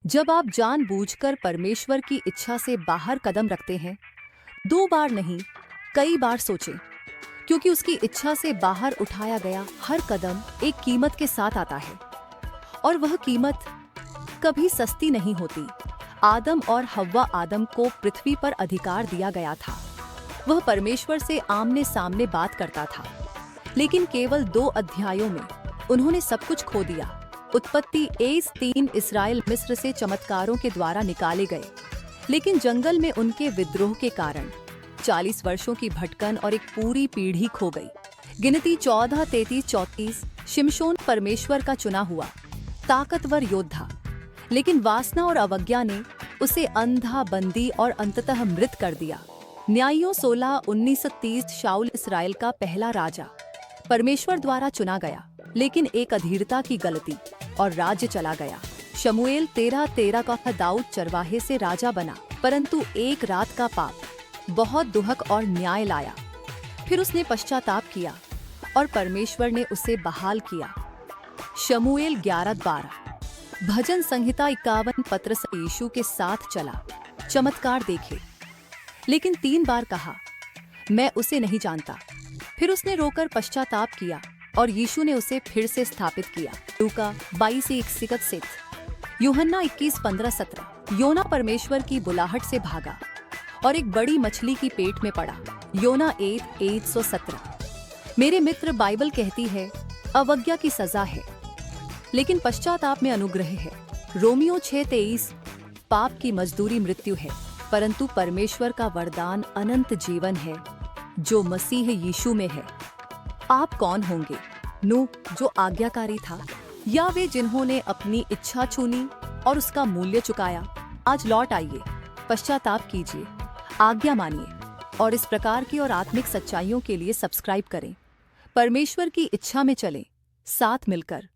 जब आप जानबूझकर परमेश्वर की इच्छा से बाहर कदम रखते हैं, 2 बार नहीं, कई बार सोचें, क्योंकि उसकी इच्छा से बाहर उठाया गया हर कदम एक कीमत के साथ आता है, और वह कीमत कभी सस्ती नहीं होती। आदम और हव्वा आदम को पृथ्वी पर अधिकार दिया गया था। वह परमेश्वर से आमने सामने बात करता था, लेकिन केवल 2 अध्यायों में उन्होंने सब कुछ खो दिया। उत्पत्ति 3 इस्राएल मिस्र से चमत्कारों के द्वारा निकाले गए, लेकिन जंगल में उनके विद्रोह के कारण 40 वर्षों की भटकन और एक पूरी पीढ़ी खो गई। गिनती 14, 33, 34। शिमशोन परमेश्वर का चुना हुआ ताकतवर योद्धा, लेकिन वासना और अवज्ञा ने उसे अंधा, बंदी और अंततः मृत कर दिया। न्यायियों 16, 19-30। शाऊल इस्राएल का पहला राजा, परमेश्वर द्वारा चुना गया, लेकिन एक अधीरता की गलती और राज्य चला गया। शमूएल 13-13 का दाऊद चरवाहे से राजा बना, परंतु एक रात का पाप बहुत दुहक और न्याय लाया। फिर उसने पश्चाताप किया और परमेश्वर ने उसे बहाल किया। शमूएल 11-12। भजन संहिता 51। पत्रस यीशु के साथ चला, चमत्कार देखे, लेकिन 3 बार कहा, मैं उसे नहीं जानता। फिर उसने रोकर पश्चाताप किया और यीशु ने उसे फिर से स्थापित किया। लूका 22:21। यूहन्ना 21:15-17। योना परमेश्वर की बुलाहट से भागा और एक बड़ी मछली की पेट में पड़ा। योना 1:17। मेरे मित्र, बाइबल कहती है अवज्ञा की सजा है, लेकिन पश्चाताप में अनुग्रह है। रोमियो 6:23। पाप की मजदूरी मृत्यु है, परंतु परमेश्वर का वरदान अनंत जीवन है जो मसीह यीशु में है। आप कौन होंगे? नूह जो आज्ञाकारी था, या वे जिन्होंने अपनी इच्छा चुनी और उसका मूल्य चुकाया? आज लौट आइए, पश्चाताप कीजिए, आज्ञा मानिए और इस प्रकार की और आत्मिक सच्चाइयों के लिए सब्सक्राइब करें। परमेश्वर की इच्छा में चलें, साथ मिलकर।